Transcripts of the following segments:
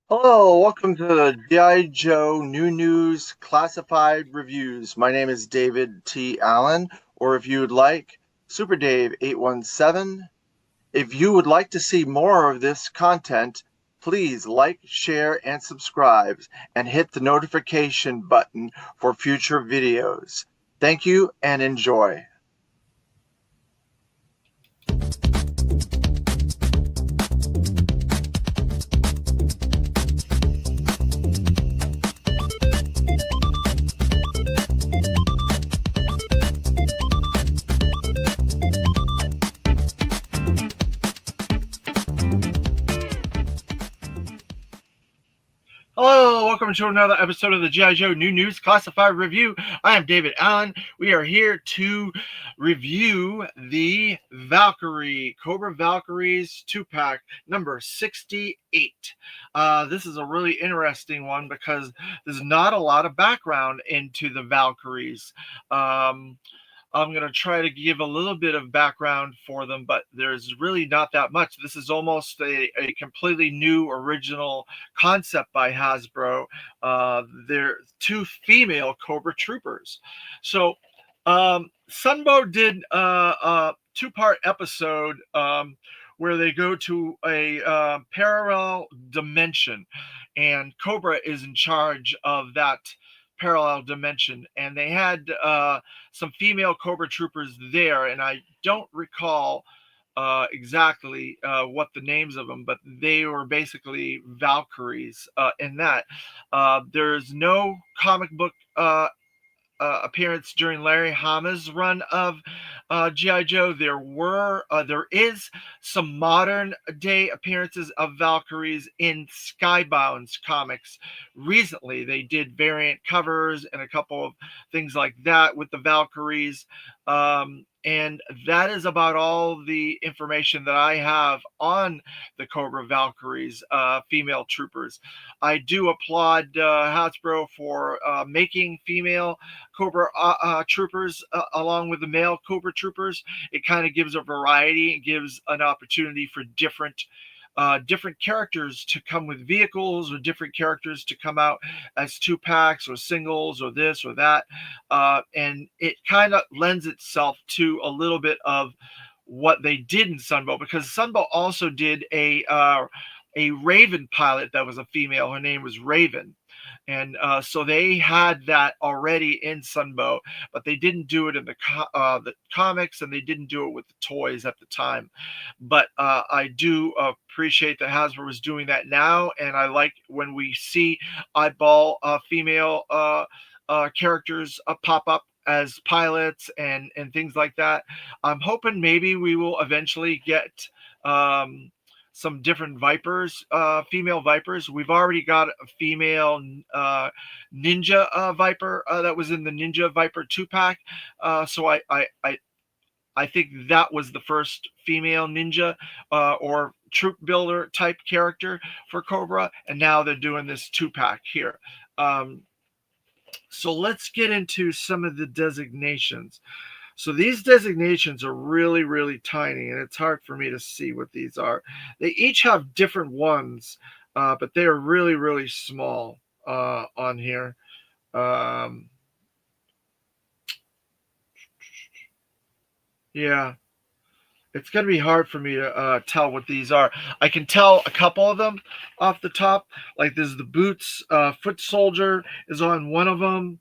Hello, welcome to the G.I. Joe New News Classified Reviews. My name is David T. Allen, or if you would like, Super Dave 817. If you would like to see more of this content, please like, share, and subscribe, and hit the notification button for future videos. Thank you and enjoy. Hello, welcome to another episode of the G.I. Joe New News Classified Review. I am David Allen. We are here to review the Cobra Valkyries 2-pack number 68. This is a really interesting one because there's not a lot of background into the Valkyries. I'm going to try to give a little bit of background for them, but there's really not that much. This is almost a completely new original concept by Hasbro. They're two female Cobra troopers. So Sunbow did a two-part episode where they go to a parallel dimension, and Cobra is in charge of that parallel dimension, and they had some female Cobra troopers there, and I don't recall exactly what the names of them, but they were basically Valkyries in that. There's no comic book appearance during Larry Hama's run of GI Joe. There is some modern day appearances of Valkyries in Skybound's comics. Recently, they did variant covers and a couple of things like that with the Valkyries. And that is about all the information that I have on the Cobra Valkyries, female troopers. I do applaud Hasbro for making female Cobra troopers along with the male Cobra troopers. It kind of gives a variety, it gives an opportunity for different characters to come with vehicles, or different characters to come out as 2-packs or singles or this or that. And it kind of lends itself to a little bit of what they did in Sunbow, because Sunbow also did a Raven pilot that was a female. Her name was Raven. And so they had that already in Sunbow, but they didn't do it in the comics, and they didn't do it with the toys at the time. But I do appreciate that Hasbro is doing that now, and I like when we see eyeball female characters pop up as pilots and things like that. I'm hoping maybe we will eventually get um, some different Vipers, female Vipers. We've already got a female Ninja Viper that was in the Ninja Viper 2-pack. So I think that was the first female ninja or troop builder type character for Cobra, and now they're doing this 2-pack here. Um, so let's get into some of the designations. So these designations are really, really tiny, and it's hard for me to see what these are. They each have different ones, but they are really, really small on here. Um, yeah, it's going to be hard for me to tell what these are. I can tell a couple of them off the top. Like there's the boots. Foot soldier is on one of them.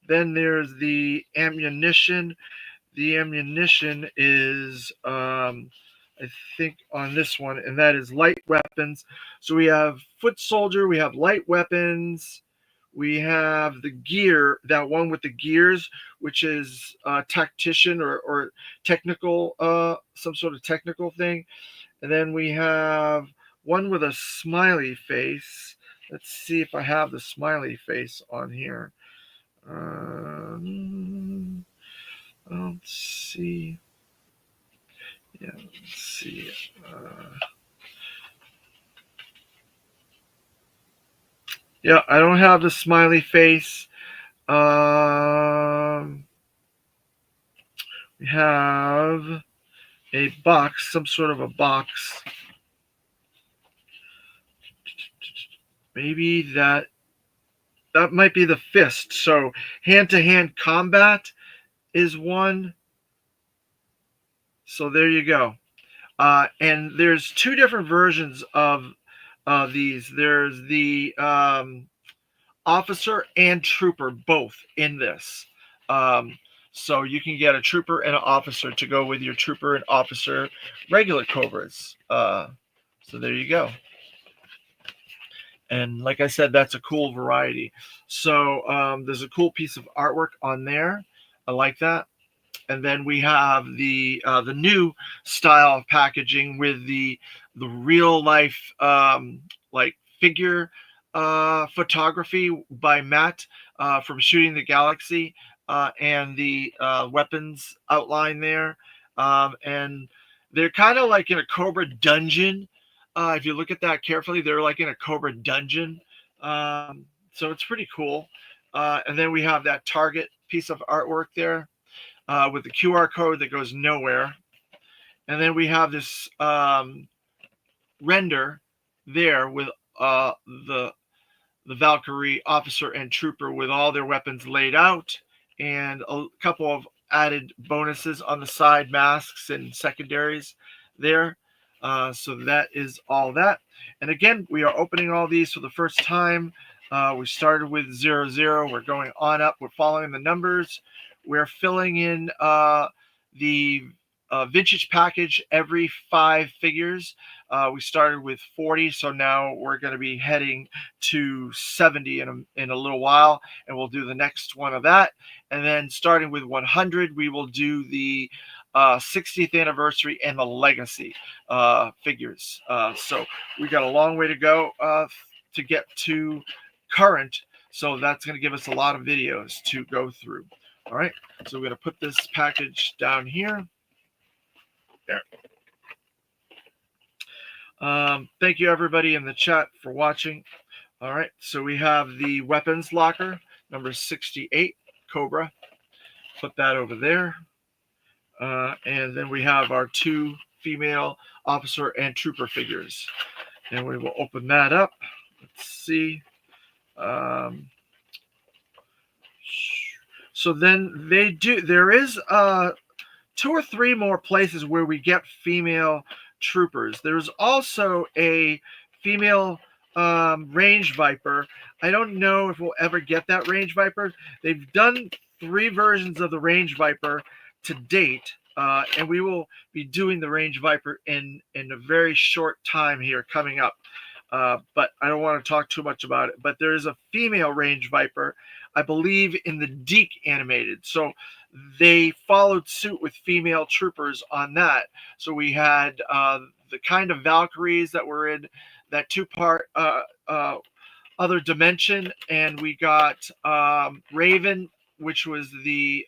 Then there's the ammunition. The ammunition is, I think, on this one, and that is light weapons. So we have foot soldier, we have light weapons, we have the gear, that one with the gears, which is tactician or technical, some sort of technical thing. And then we have one with a smiley face. Let's see if I have the smiley face on here. Let's see. Yeah, let's see. Yeah, I don't have the smiley face. We have a box, some sort of a box. maybe that might be the fist. So hand-to-hand combat is one. So there you go. And there's two different versions of these. There's the officer and trooper both in this. Um, so you can get a trooper and an officer to go with your trooper and officer regular Cobras. So there you go. And like I said, that's a cool variety. So there's a cool piece of artwork on there. I like that. And then we have the new style of packaging with the real life like figure photography by Matt from Shooting the Galaxy and the weapons outline there. And they're kind of like in a Cobra dungeon. If you look at that carefully, they're like in a Cobra dungeon. So it's pretty cool. And then we have that target piece of artwork there with the QR code that goes nowhere. And then we have this render there with the Valkyrie officer and trooper with all their weapons laid out, and a couple of added bonuses on the side, masks and secondaries there. So that is all that. And again, we are opening all these for the first time. We started with 00. We're going on up. We're following the numbers. We're filling in the vintage package every 5 figures. We started with 40, so now we're going to be heading to 70 in a little while, and we'll do the next one of that. And then starting with 100, we will do the 60th anniversary and the legacy figures. So we got a long way to go to get to current, so that's going to give us a lot of videos to go through. All right, so we're going to put this package down here. There. Thank you everybody in the chat for watching. All right, so we have the weapons locker, number 68, Cobra. Put that over there. And then we have our 2 female officer and trooper figures. And we will open that up. Let's see. So then there is 2 or 3 more places where we get female troopers. There's also a female range viper. I don't know if we'll ever get that range viper. They've done 3 versions of the range viper to date, and we will be doing the range viper in a very short time here coming up. But I don't want to talk too much about it. But there is a female range viper, I believe, in the Deke animated. So they followed suit with female troopers on that. So we had the kind of Valkyries that were in that 2-part other dimension, and we got Raven, which was the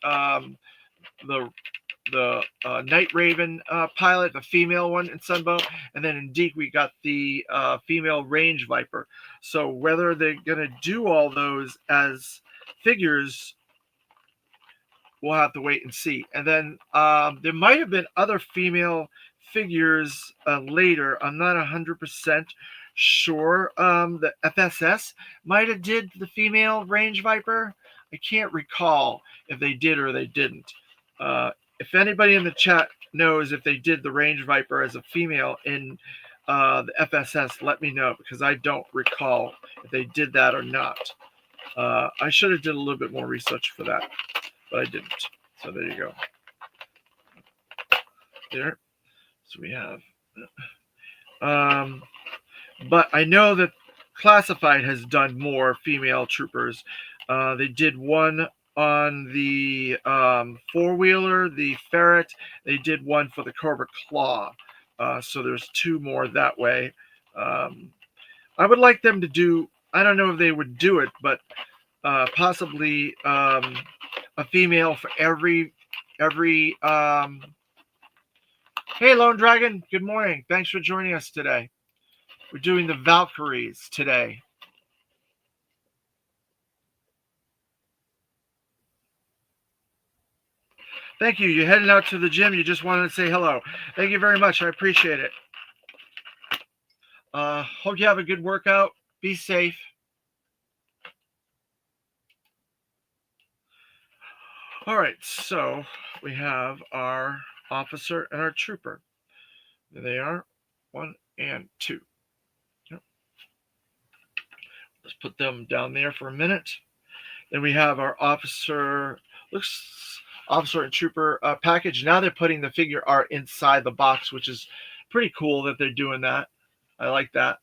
Night Raven pilot, the female one in Sunbow, and then in Deke we got the female range viper. So whether they're gonna do all those as figures, we'll have to wait and see. And then there might have been other female figures later. I'm not 100% sure. The FSS might have did the female range viper. I can't recall if they did or they didn't. If anybody in the chat knows if they did the range viper as a female in the FSS, let me know, because I don't recall if they did that or not. I should have did a little bit more research for that, but I didn't. So there you go. There. So we have. But I know that Classified has done more female troopers. They did one on the 4-wheeler, the Ferret. They did one for the Cobra Claw. So there's 2 more that way. I would like them to do, I don't know if they would do it, but possibly a female for every Hey Lone Dragon, good morning. Thanks for joining us today. We're doing the Valkyries today. Thank you. You're heading out to the gym. You just wanted to say hello. Thank you very much. I appreciate it. Hope you have a good workout. Be safe. All right, so we have our officer and our trooper. There they are, 1 and 2. Yep. Let's put them down there for a minute. Then we have our officer and trooper package. Now they're putting the figure art inside the box, which is pretty cool that they're doing that. I like that.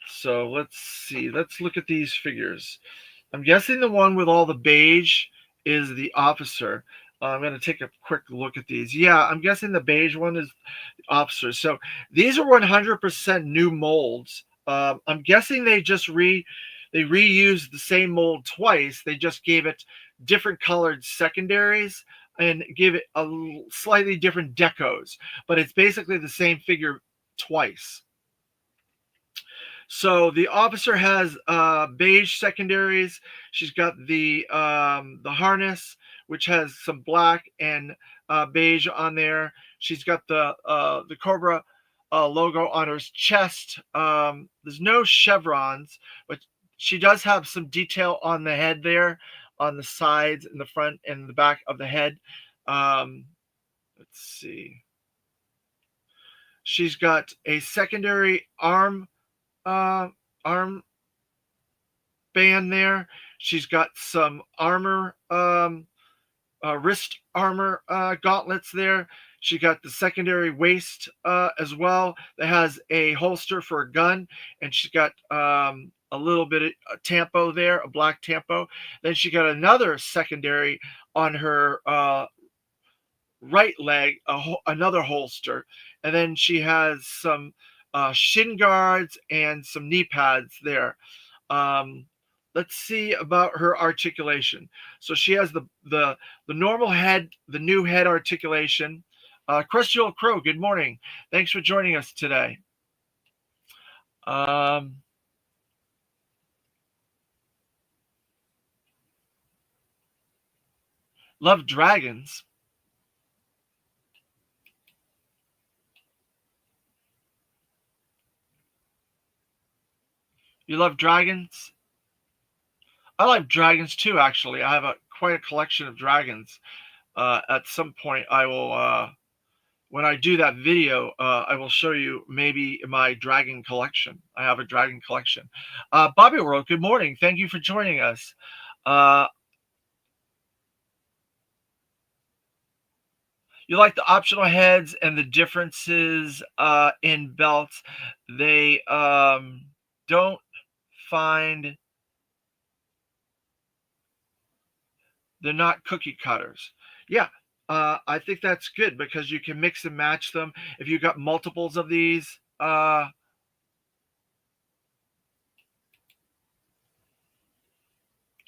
So let's see. Let's look at these figures. I'm guessing the one with all the beige is the officer. I'm going to take a quick look at these. Yeah, I'm guessing the beige one is the officer. So these are 100% new molds. I'm guessing they reused the same mold twice. They just gave it different colored secondaries and gave it a slightly different decos, but it's basically the same figure twice. So the officer has beige secondaries. She's got the harness, which has some black and beige on there. She's got the Cobra logo on her chest. There's no chevrons, but she does have some detail on the head there, on the sides, in the front, and the back of the head. Let's see. She's got a secondary uh, arm band there. She's got some armor, wrist armor gauntlets there. She got the secondary waist as well that has a holster for a gun, and she's got a little bit of a tampo there, a black tampo. Then she got another secondary on her right leg, another holster, and then she has some shin guards and some knee pads there. Um, let's see about her articulation. So she has the normal head, the new head articulation. Crystal Crow, good morning. Thanks for joining us today. Um, love dragons. You love dragons? I like dragons too. Actually, I have quite a collection of dragons. At some point, I will. When I do that video, I will show you maybe my dragon collection. I have a dragon collection. Bobby World, good morning. Thank you for joining us. Uh, you like the optional heads and the differences in belts. They don't find, they're not cookie cutters. Yeah, I think that's good because you can mix and match them. If you got multiples of these,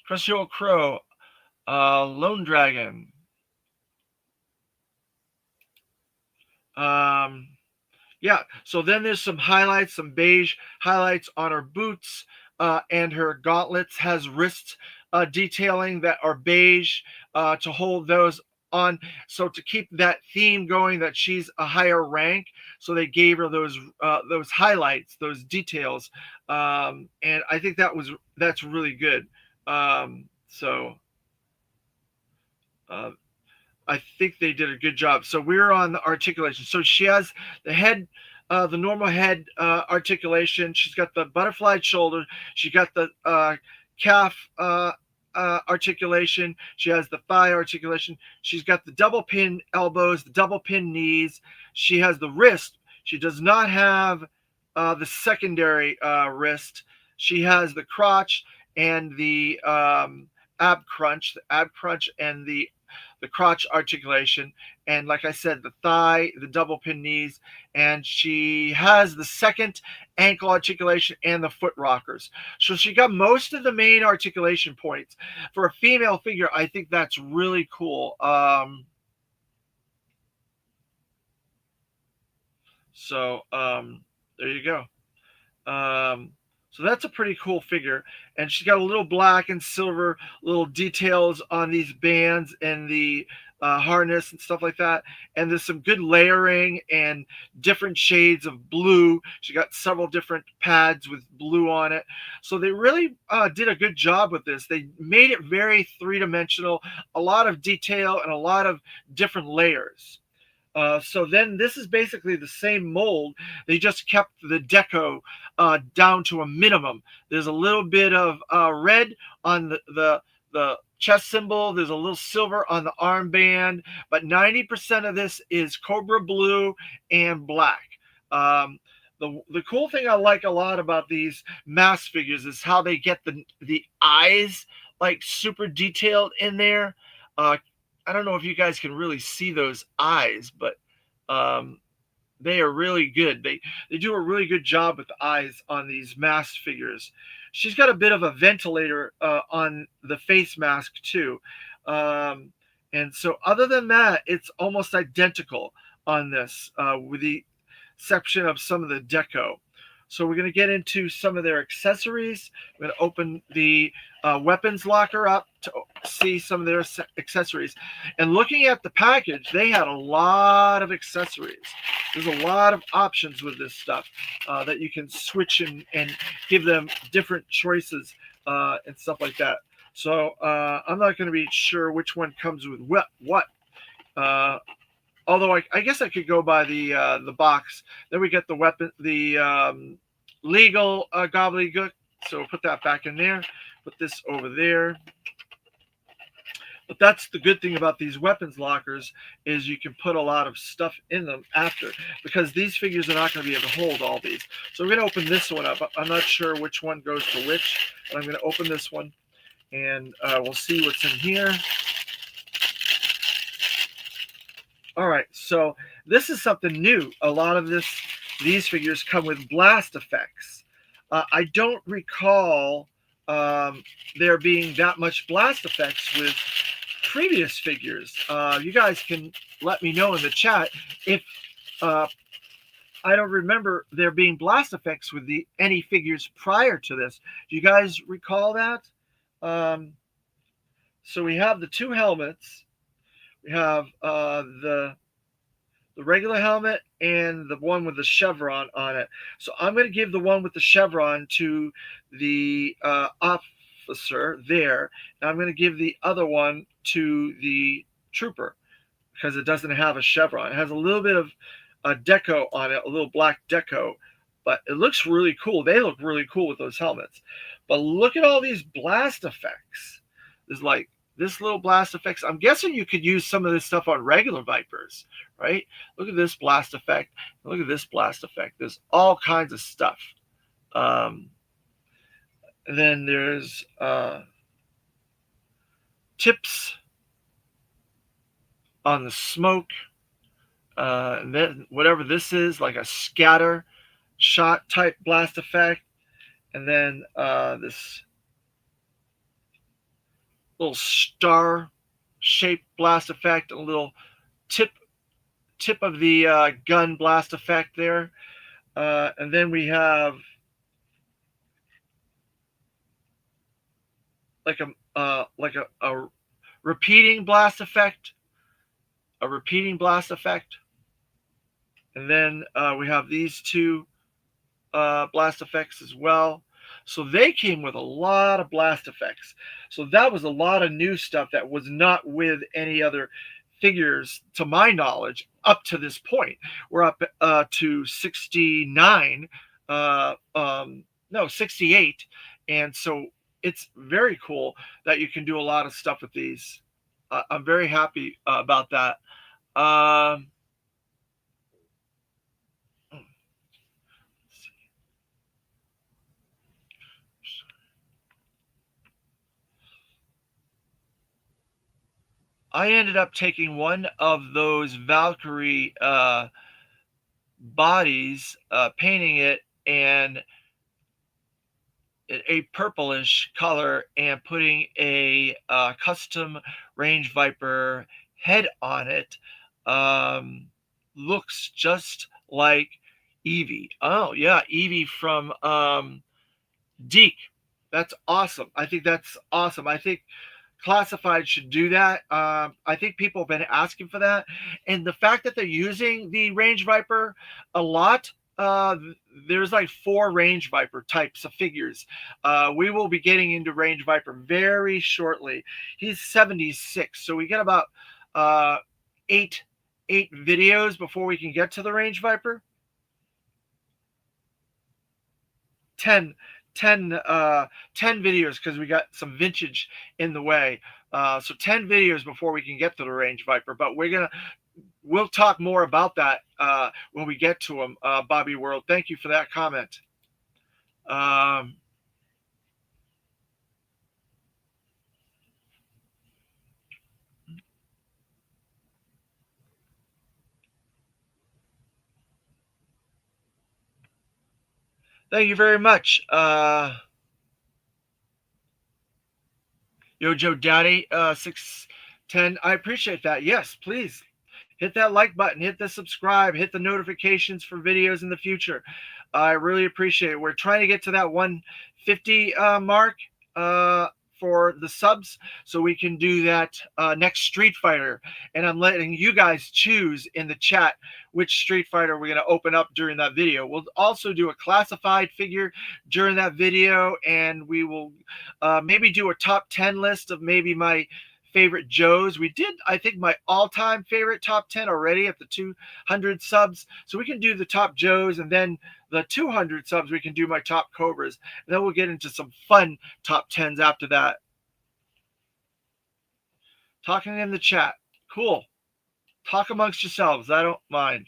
Crystal Crow, Lone Dragon. Um, yeah, so then there's some highlights, some beige highlights on her boots, and her gauntlets has wrist detailing that are beige to hold those on. So to keep that theme going, that she's a higher rank, so they gave her those highlights, those details, and I think that's really good. So uh, I think they did a good job. So we're on the articulation. So she has the head, the normal head articulation. She's got the butterfly shoulder. She got the calf articulation. She has the thigh articulation. She's got the double pin elbows, the double pin knees. She has the wrist. She does not have the secondary wrist. She has the crotch and the ab crunch, and the crotch articulation, and like I said, the thigh, the double pin knees, and she has the second ankle articulation and the foot rockers. So she got most of the main articulation points. For a female figure, I think that's really cool. So there you go. So that's a pretty cool figure. And she's got a little black and silver little details on these bands and the harness and stuff like that. And there's some good layering and different shades of blue. She got several different pads with blue on it. So they really did a good job with this. They made it very three-dimensional, a lot of detail and a lot of different layers. So then this is basically the same mold. They just kept the deco down to a minimum. There's a little bit of red on the chest symbol. There's a little silver on the armband, but 90% of this is Cobra blue and black. The cool thing I like a lot about these mask figures is how they get the eyes like super detailed in there. Uh, I don't know if you guys can really see those eyes, but um, they are really good. They do a really good job with the eyes on these mask figures. She's got a bit of a ventilator on the face mask too, um, and so other than that, it's almost identical on this, with the exception of some of the deco. So we're going to get into some of their accessories. We're going to open the weapons locker up to see some of their accessories. And looking at the package, they had a lot of accessories. There's a lot of options with this stuff that you can switch and give them different choices and stuff like that. So I'm not going to be sure which one comes with what. Uh, Although I guess I could go by the box. Then we get the weapon, the legal gobbledygook. So we'll put that back in there. Put this over there. But that's the good thing about these weapons lockers is you can put a lot of stuff in them after, because these figures are not going to be able to hold all these. So we're going to open this one up. I'm not sure which one goes to which, but I'm going to open this one and we'll see what's in here. All right, so this is something new. A lot of these figures come with blast effects. I don't recall there being that much blast effects with previous figures. You guys can let me know in the chat if I don't remember there being blast effects with any figures prior to this. Do you guys recall that? So we have the two helmets. We have the regular helmet and the one with the chevron on it. So I'm going to give the one with the chevron to the officer there, and I'm going to give the other one to the trooper because it doesn't have a chevron. It has a little bit of a deco on it, a little black deco, but it looks really cool. They look really cool with those helmets. But look at all these blast effects. There's like this little blast effects. I'm guessing you could use some of this stuff on regular Vipers, right? Look at this blast effect. Look at this blast effect. There's all kinds of stuff. And then there's tips on the smoke. And then whatever this is, like a scatter shot type blast effect. And then this little star shaped blast effect, a little tip of the gun blast effect there. And then we have like a repeating blast effect, and then we have these two blast effects as well. So they came with a lot of blast effects. So that was a lot of new stuff that was not with any other figures, to my knowledge, up to this point. We're up to 69, no, 68. And so it's very cool that you can do a lot of stuff with these. I'm very happy about that. I ended up taking one of those Valkyrie bodies, painting it and a purplish color, and putting a custom Range Viper head on it. Looks just like Evie. Oh yeah, Evie from Deke, that's awesome. I think that's awesome. I think classified should do that. I think people have been asking for that, and the fact that they're using the range viper a lot. There's like 4 range viper types of figures. We will be getting into range viper very shortly. He's 76, so we get about uh, eight videos before we can get to the range viper. 10 10 videos because we got some vintage in the way. So 10 videos before we can get to the range viper, but we'll talk more about that when we get to them. Bobby World, thank you for that comment. um, Thank you very much, Yojo Daddy 610. I appreciate that. Yes, please hit that like button, hit the subscribe, hit the notifications for videos in the future. I really appreciate it. We're trying to get to that 150 mark uh, for the subs so we can do that next Street Fighter. And I'm letting you guys choose in the chat which Street Fighter we're going to open up during that video. We'll also do a classified figure during that video, and we will maybe do a top 10 list of maybe my favorite Joes. We did, I think, my all-time favorite top 10 already at the 200 subs. So we can do the top Joes, and then the 200 subs, we can do my top Cobras. And then we'll get into some fun top 10s after that. Talking in the chat. Cool. Talk amongst yourselves. I don't mind.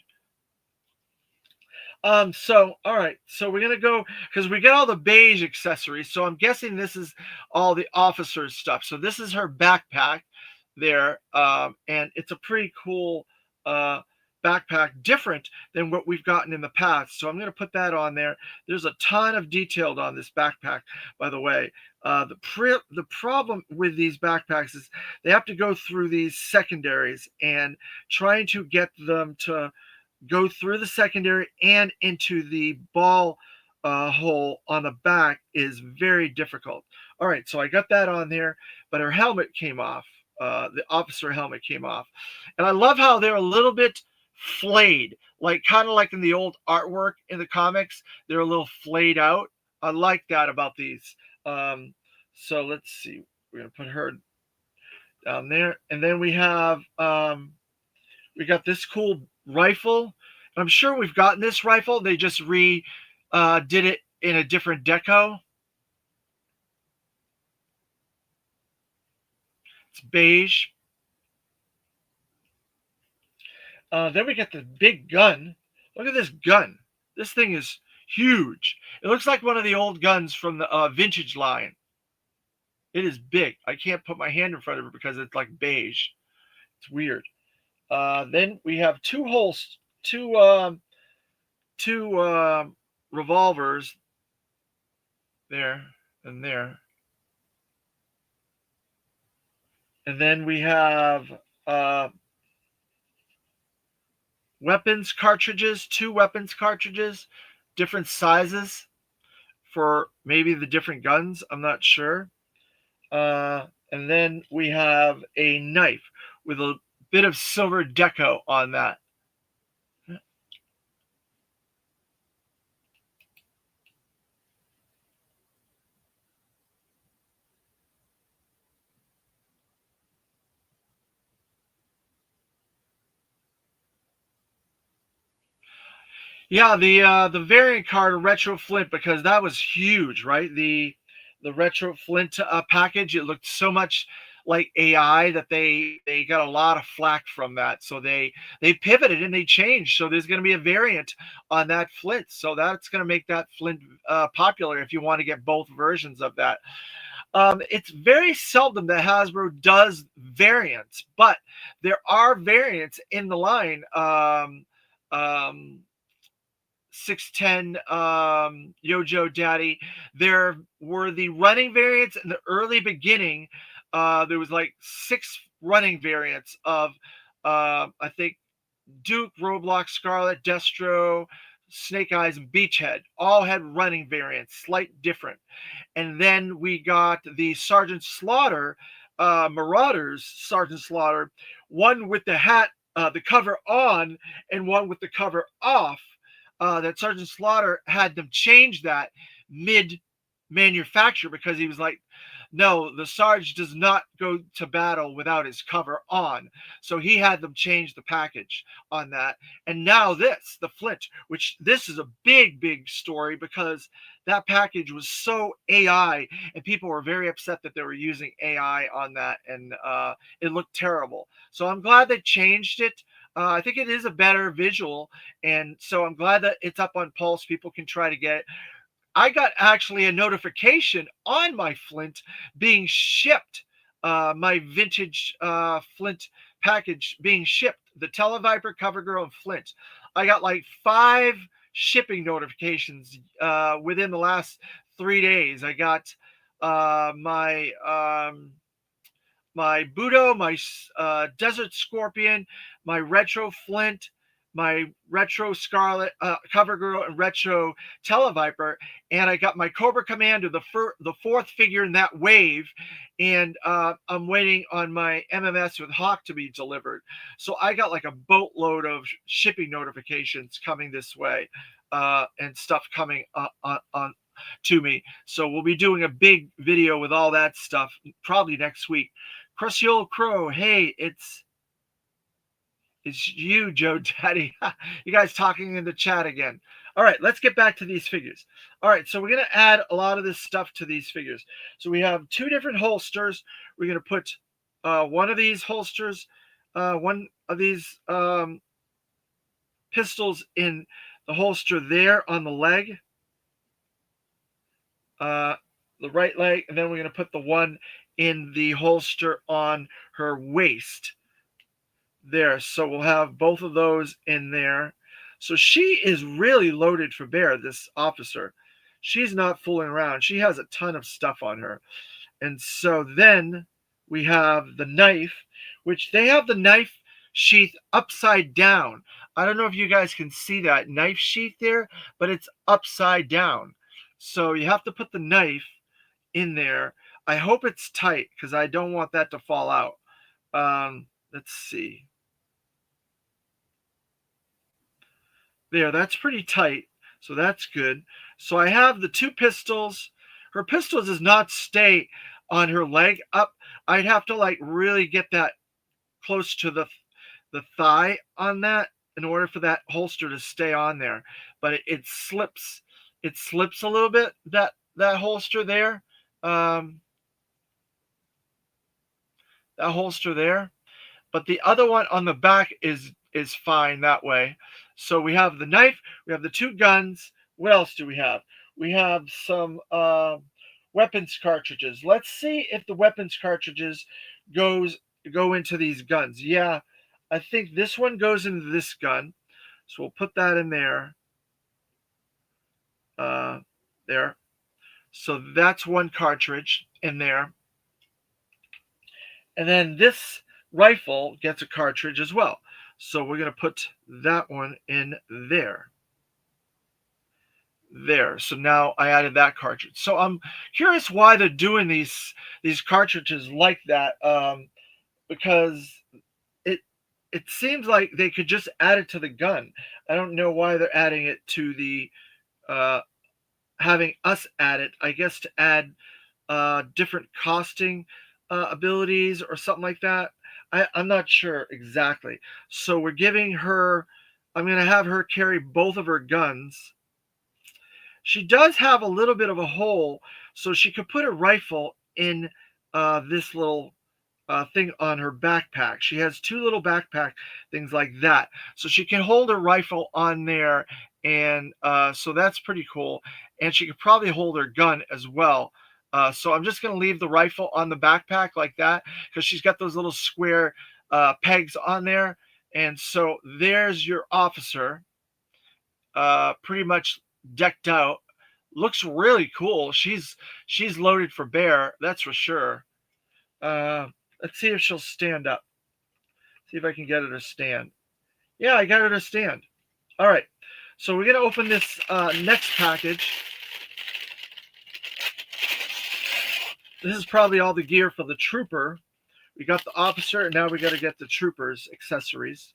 So all right, so we're gonna go because we get all the beige accessories. So I'm guessing this is all the officer's stuff. So this is her backpack there, and it's a pretty cool backpack, different than what we've gotten in the past. So I'm gonna put that on there. There's a ton of detailed on this backpack, by the way. The problem with these backpacks is they have to go through these secondaries, and trying to get them to go through the secondary and into the ball hole on the back is very difficult. All right, so I got that on there, but her helmet came off. The officer helmet came off. And I love how they're a little bit flayed, like kind of like in the old artwork in the comics. They're a little flayed out. I like that about these. So let's see. We're going to put her down there. And then we got this cool rifle. I'm sure we've gotten this rifle. They just did it in a different deco. It's beige. Then we got the big gun. Look at this gun. This thing is huge. It looks like one of the old guns from the vintage line. It is big. I can't put my hand in front of it because it's like beige. It's weird. Then we have two revolvers there and there. And then we have weapons cartridges, 2 weapons cartridges, different sizes for maybe the different guns. I'm not sure. And then we have a knife with a bit of silver deco on that. Yeah, the variant card retro flint, because that was huge, right? The retro flint package, it looked so much like AI that they got a lot of flack from that. So they pivoted and they changed. So there's going to be a variant on that flint. So that's going to make that flint popular if you want to get both versions of that. It's very seldom that Hasbro does variants, but there are variants in the line. Um, 610 Yojo Daddy. There were the running variants in the early beginning. There was like 6 running variants of I think Duke, Roblox, Scarlet, Destro, Snake Eyes, and Beachhead. All had running variants, slight different. And then we got the Sergeant Slaughter, Marauders Sergeant Slaughter, one with the hat, the cover on, and one with the cover off. That Sergeant Slaughter had them change that mid manufacture because he was like, no, the Sarge does not go to battle without his cover on. So he had them change the package on that. And now this, the Flint, which this is a big, big story because that package was so AI and people were very upset that they were using AI on that, and it looked terrible. So I'm glad they changed it. I think it is a better visual, and so I'm glad that it's up on Pulse. People can try to get it. I got actually a notification on my Flint being shipped, my vintage Flint package being shipped, the Televiper, CoverGirl, and Flint. I got like 5 shipping notifications within the last 3 days. I got my Budo, my Desert Scorpion, my Retro Flint, my Retro Scarlet, CoverGirl, and Retro Televiper, and I got my Cobra Commander, the fourth figure in that wave, and I'm waiting on my MMS with Hawk to be delivered. So I got like a boatload of shipping notifications coming this way, and stuff coming on to me. So we'll be doing a big video with all that stuff probably next week. Crusty Old Crow, hey, it's you, Joe Daddy. You guys talking in the chat again. All right, let's get back to these figures. All right, so we're going to add a lot of this stuff to these figures. So we have 2 different holsters. We're going to put one of these holsters, one of these pistols in the holster there on the leg, the right leg, and then we're going to put the one in the holster on her waist there. So we'll have both of those in there. So she is really loaded for bear, this officer. She's not fooling around. She has a ton of stuff on her. And so then we have the knife, which they have the knife sheath upside down. I don't know if you guys can see that knife sheath there, but it's upside down. So you have to put the knife in there. I hope it's tight because I don't want that to fall out. Let's see. There, that's pretty tight. So that's good. So I have the 2 pistols. Her pistol does not stay on her leg up. I'd have to like really get that close to the thigh on that in order for that holster to stay on there. But it slips. It slips a little bit, that holster there. That holster there. But the other one on the back is fine that way. So we have the knife, we have the 2 guns. What else do we have? We have some weapons cartridges. Let's see if the weapons cartridges go into these guns. Yeah, I think this one goes into this gun. So we'll put that in there. There. So that's one cartridge in there. And then this rifle gets a cartridge as well. So we're going to put that one in there. There. So now I added that cartridge. So I'm curious why they're doing these cartridges like that, because it seems like they could just add it to the gun. I don't know why they're adding it to the having us add it. I guess to add different costing abilities or something like that. I'm not sure exactly. So we're giving her, I'm going to have her carry both of her guns. She does have a little bit of a hole, so she could put a rifle in this little thing on her backpack. She has 2 little backpack things like that. So she can hold her rifle on there, and so that's pretty cool. And she could probably hold her gun as well. So I'm just going to leave the rifle on the backpack like that because she's got those little square pegs on there. And so there's your officer, pretty much decked out. Looks really cool. She's loaded for bear, that's for sure. Let's see if she'll stand up. See if I can get her to stand. Yeah, I got her to stand. All right. So we're going to open this next package. This is probably all the gear for the trooper. We got the officer, and now we got to get the trooper's accessories.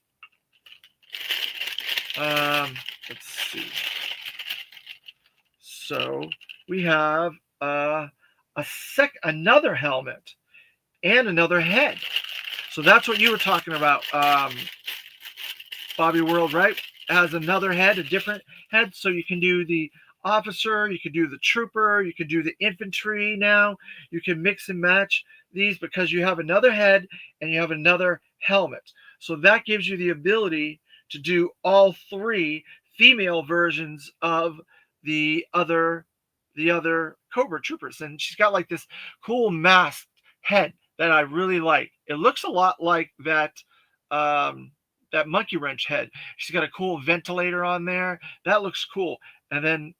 Let's see. So we have another helmet and another head. So that's what you were talking about, Bobby World, right? It has another head, a different head, so you can do the officer, you can do the trooper, you can do the infantry now. You can mix and match these because you have another head and you have another helmet. So that gives you the ability to do all three female versions of the other Cobra troopers. And she's got like this cool masked head that I really like. It looks a lot like that monkey wrench head. She's got a cool ventilator on there. That looks cool. And then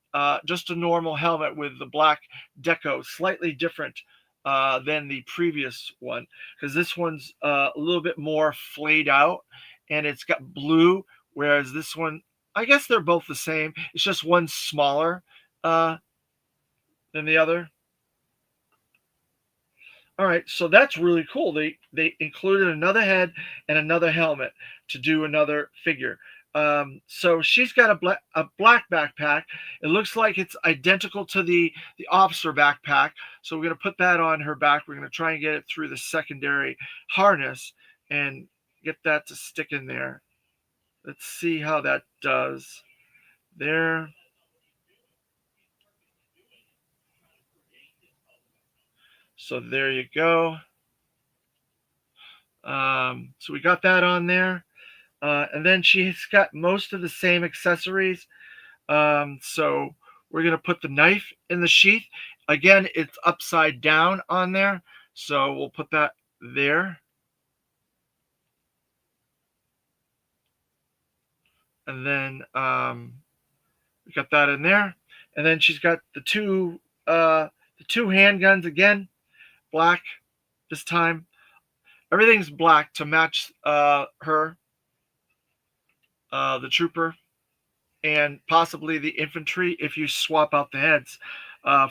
just a normal helmet with the black deco, slightly different than the previous one, because this one's a little bit more flayed out and it's got blue, whereas this one, I guess they're both the same. It's just one smaller than the other. All right, so that's really cool. They included another head and another helmet to do another figure. So she's got a black backpack. It looks like it's identical to the officer backpack. So we're going to put that on her back. We're going to try and get it through the secondary harness and get that to stick in there. Let's see how that does. There. So there you go. So we got that on there. And then she's got most of the same accessories. So we're going to put the knife in the sheath. Again, it's upside down on there. So we'll put that there. And then we got that in there. And then she's got the two handguns again, black this time. Everything's black to match her, the trooper, and possibly the infantry if you swap out the heads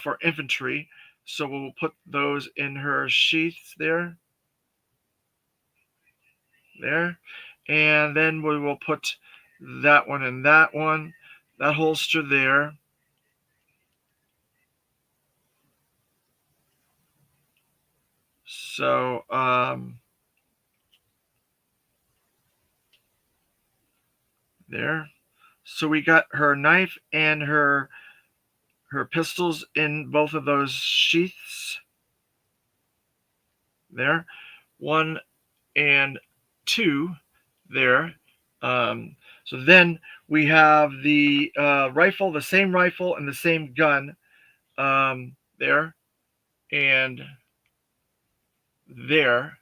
for infantry. So we'll put those in her sheaths there. There. And then we will put that one and that one, that holster there. So there. So we got her knife and her pistols in both of those sheaths. There. 1 and 2 there. So then we have the rifle, the same rifle and the same gun there and there.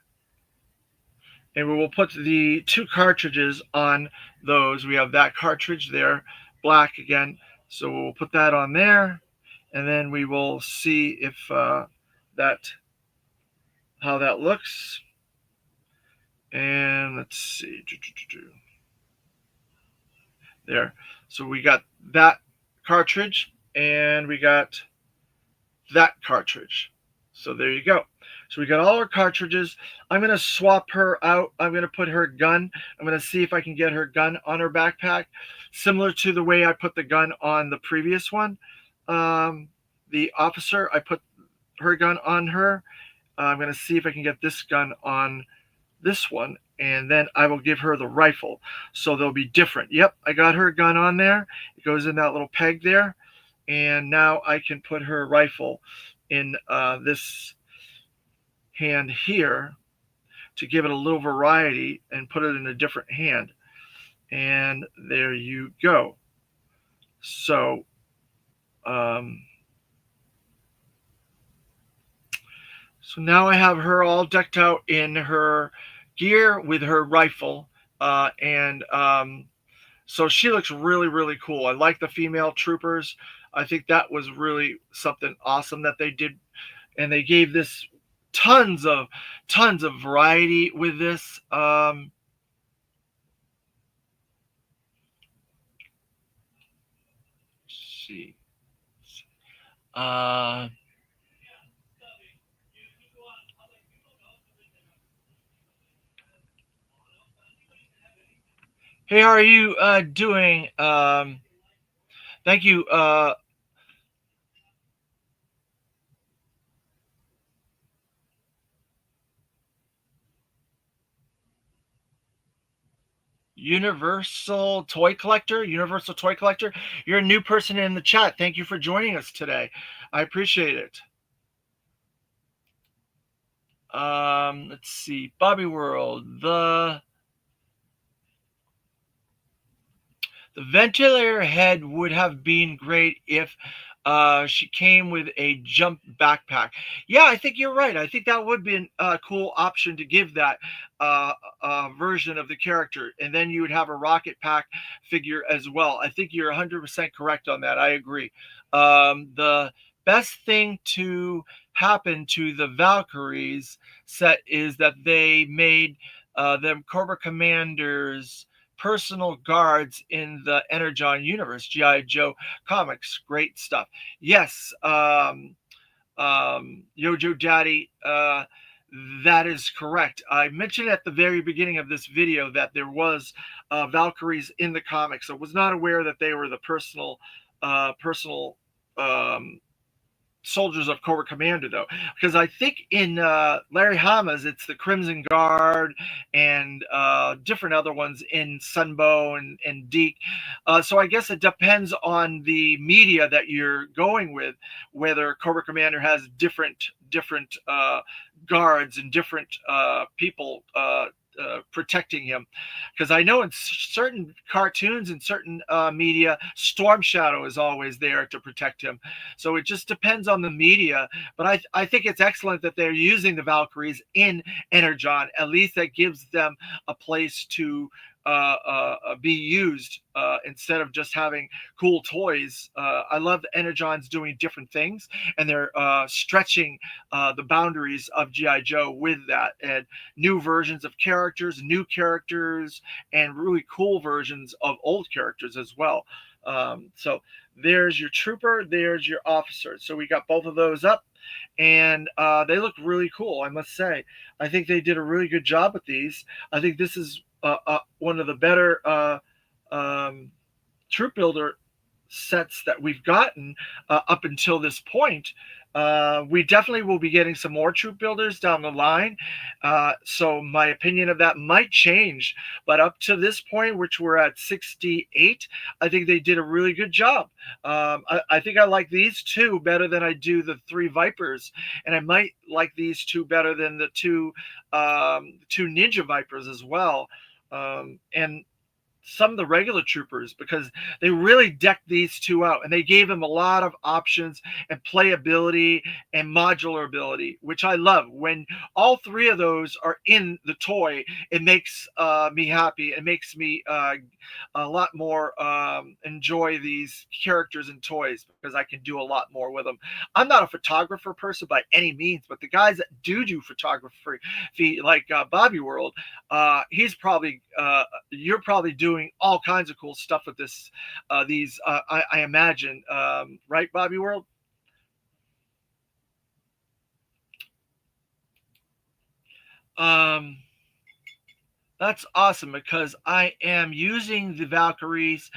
And we will put the 2 cartridges on those. We have that cartridge there, black again. So we'll put that on there. And then we will see if how that looks. And let's see. There. So we got that cartridge and we got that cartridge. So there you go. So we got all our cartridges. I'm going to swap her out. I'm going to put her gun. I'm going to see if I can get her gun on her backpack, similar to the way I put the gun on the previous one. The officer, I put her gun on her. I'm going to see if I can get this gun on this one, and then I will give her the rifle. So they'll be different. Yep, I got her gun on there. It goes in that little peg there. And now I can put her rifle in this hand here to give it a little variety and put it in a different hand. And there you go. So so now I have her all decked out in her gear with her rifle, and so she looks really, really cool. I like the female troopers. I think that was really something awesome that they did, and they gave this tons of variety with this. see. Uh, hey, how are you doing? Thank you. Universal Toy Collector. You're a new person in the chat. Thank you for joining us today. I appreciate it. Let's see. Bobby World. The ventilator head would have been great if she came with a jump backpack. Yeah, I think you're right. I think that would be a cool option to give that uh, version of the character. And then you would have a rocket pack figure as well. I think you're 100% correct on that. I agree. The best thing to happen to the Valkyries set is that they made them Cobra Commanders personal guards in the Energon universe, GI Joe comics. Great stuff. Yes, Yojo Daddy, that is correct. I mentioned at the very beginning of this video that there was Valkyries in the comics. I was not aware that they were the personal um, soldiers of Cobra Commander, though, because I think in Larry Hama's it's the Crimson Guard and different other ones in Sunbow and Deke. So I guess it depends on the media that you're going with, whether Cobra Commander has different guards and different people protecting him, because I know in certain cartoons and certain media, Storm Shadow is always there to protect him. So it just depends on the media. But I think it's excellent that they're using the Valkyries in Energon. At least that gives them a place to be used instead of just having cool toys. I love the Energon's doing different things, and they're stretching the boundaries of GI Joe with that, and new versions of characters, new characters, and really cool versions of old characters as well. So there's your trooper, there's your officer. So we got both of those up, and they look really cool, I must say. I think they did a really good job with these. I think this is one of the better troop builder sets that we've gotten up until this point. We definitely will be getting some more troop builders down the line. So my opinion of that might change. But up to this point, which we're at 68, I think they did a really good job. I think I like these two better than I do the three Vipers. And I might like these two better than the two Ninja Vipers as well. And some of the regular troopers, because they really decked these two out and they gave them a lot of options and playability and modular ability, which I love. When all three of those are in the toy, it makes me happy. It makes me a lot more enjoy these characters and toys, because I can do a lot more with them. I'm not a photographer person by any means, but the guys that do photography, like Bobby World, he's probably you're probably doing all kinds of cool stuff with these I imagine, right, Bobby World? um that's awesome, because I am using the Valkyries,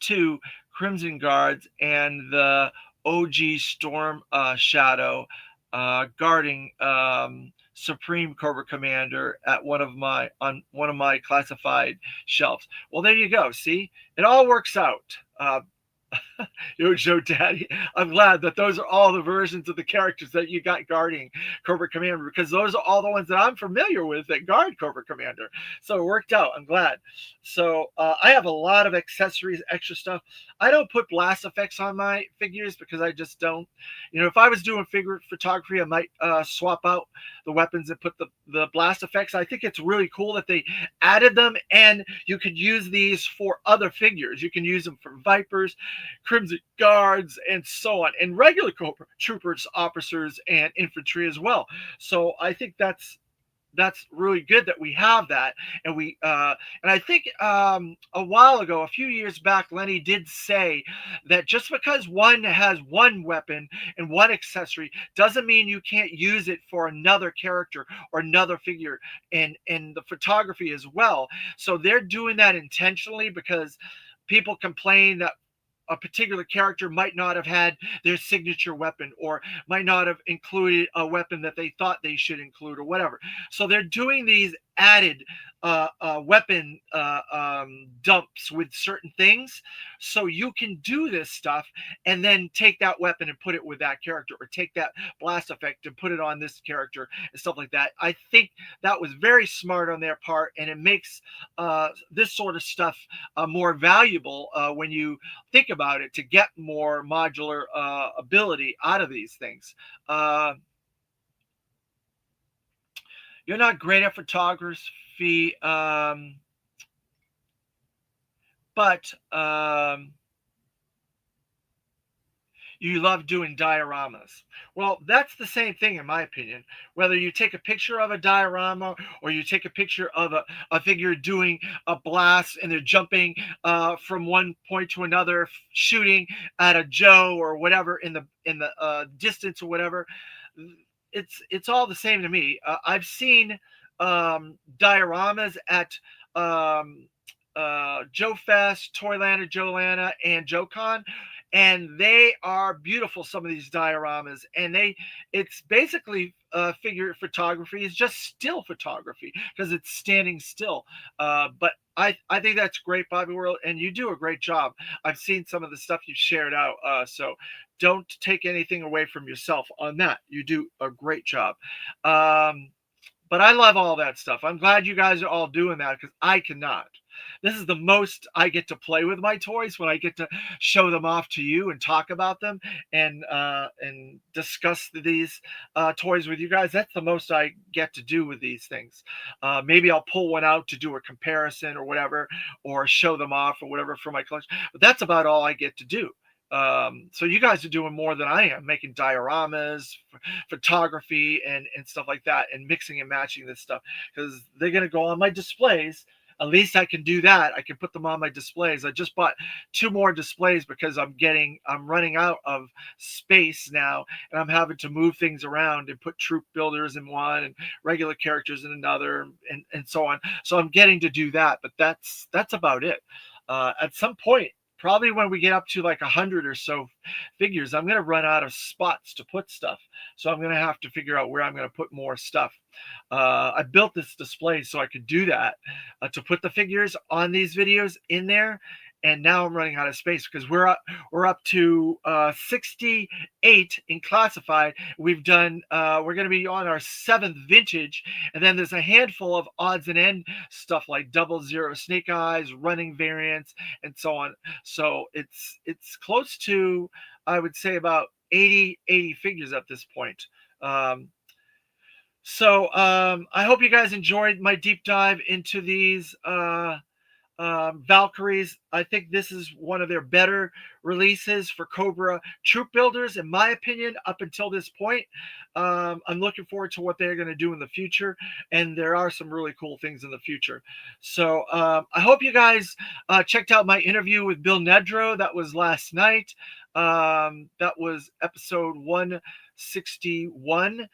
to Crimson Guards and the OG Storm Shadow, guarding Supreme Cobra Commander at one of my classified shelves. Well, there you go. See, it all works out. Joe Daddy, I'm glad that those are all the versions of the characters that you got guarding Cobra Commander, because those are all the ones that I'm familiar with that guard Cobra Commander. So it worked out. I'm glad. So I have a lot of accessories, extra stuff. I don't put blast effects on my figures because I just don't. If I was doing figure photography, I might swap out the weapons and put the blast effects. I think it's really cool that they added them, and you could use these for other figures. You can use them for Vipers, Crimson Guards, and so on, and regular Cobra troopers, officers, and infantry as well. So I think that's that's really good that we have that. And we and I think a while ago, a few years back, Lenny did say that just because one has one weapon and one accessory doesn't mean you can't use it for another character or another figure, and the photography as well. So they're doing that intentionally because people complain that a particular character might not have had their signature weapon, or might not have included a weapon that they thought they should include, or whatever. So they're doing these added weapon dumps with certain things, so you can do this stuff and then take that weapon and put it with that character, or take that blast effect and put it on this character and stuff like that. I think that was very smart on their part, and it makes this sort of stuff more valuable when you think about it, to get more modular ability out of these things. Uh, you're not great at photography, but you love doing dioramas. Well, that's the same thing, in my opinion. Whether you take a picture of a diorama, or you take a picture of a figure doing a blast and they're jumping from one point to another, shooting at a Joe or whatever in the distance or whatever, it's all the same to me. I've seen dioramas at um, Joe Fest, Toylanta, Joelana, and JoeCon, and they are beautiful. Some of these dioramas, and it's basically figure photography is just still photography because it's standing still. But I think that's great, Bobby World, and you do a great job. I've seen some of the stuff you've shared out, so don't take anything away from yourself on that. You do a great job. Um, but I love all that stuff. I'm glad you guys are all doing that because I cannot. This is the most I get to play with my toys, when I get to show them off to you and talk about them, and discuss these toys with you guys. That's the most I get to do with these things. Maybe I'll pull one out to do a comparison or whatever, or show them off or whatever for my collection. But that's about all I get to do. So you guys are doing more than I am, making dioramas, photography, and stuff like that, and mixing and matching this stuff, because they're going to go on my displays. At least I can do that. I can put them on my displays. I just bought two more displays because I'm running out of space now, and I'm having to move things around and put troop builders in one and regular characters in another, and so on. So I'm getting to do that, but that's about it. At some point, probably when we get up to like 100 or so figures, I'm going to run out of spots to put stuff. So I'm going to have to figure out where I'm going to put more stuff. I built this display so I could do that, to put the figures on these videos in there. And now I'm running out of space because we're up to 68 in classified. We're going to be on our seventh vintage, and then there's a handful of odds and end stuff like double zero snake eyes, running variants, and so on. So it's close to, I would say, about 80 figures at this point. Um, so I hope you guys enjoyed my deep dive into these Valkyries. I think this is one of their better releases for Cobra troop builders, in my opinion, up until this point. I'm looking forward to what they're going to do in the future, and there are some really cool things in the future. So I hope you guys checked out my interview with Bill Nedro. That was last night. That was episode 161.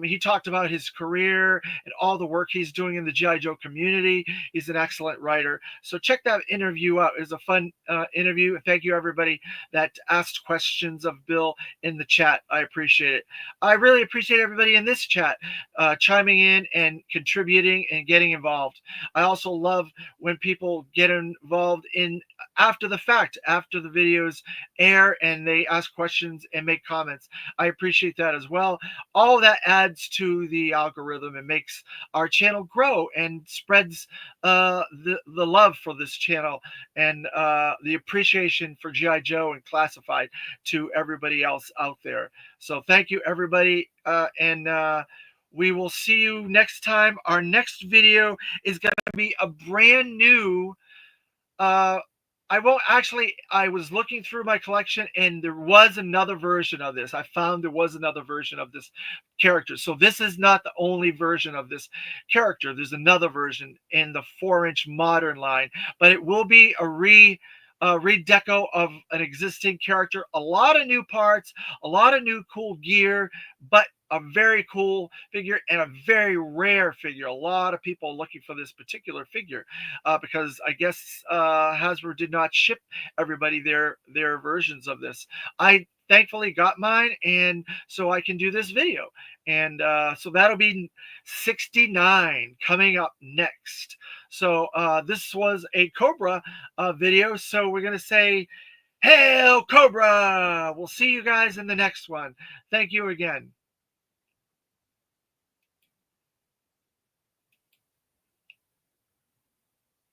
He talked about his career and all the work he's doing in the G.I. Joe community. He's an excellent writer. So check that interview out. It was a fun interview. And thank you, everybody that asked questions of Bill in the chat. I appreciate it. I really appreciate everybody in this chat chiming in and contributing and getting involved. I also love when people get involved in after the fact, after the videos air, and they ask questions and make comments. I appreciate that as well. All that adds to the algorithm and makes our channel grow and spreads the love for this channel, and the appreciation for GI Joe and classified to everybody else out there. So thank you, everybody, and we will see you next time. Our next video is going to be a brand new I won't actually. I was looking through my collection, and there was another version of this. I found there was another version of this character. So this is not the only version of this character. There's another version in the 4-inch modern line, but it will be a redeco of an existing character. A lot of new parts, a lot of new cool gear, but a very cool figure and a very rare figure. A lot of people are looking for this particular figure because I guess Hasbro did not ship everybody their versions of this. I thankfully got mine, and so I can do this video. And so that'll be 69 coming up next. So this was a Cobra video. So we're gonna say, "Hail Cobra!" We'll see you guys in the next one. Thank you again.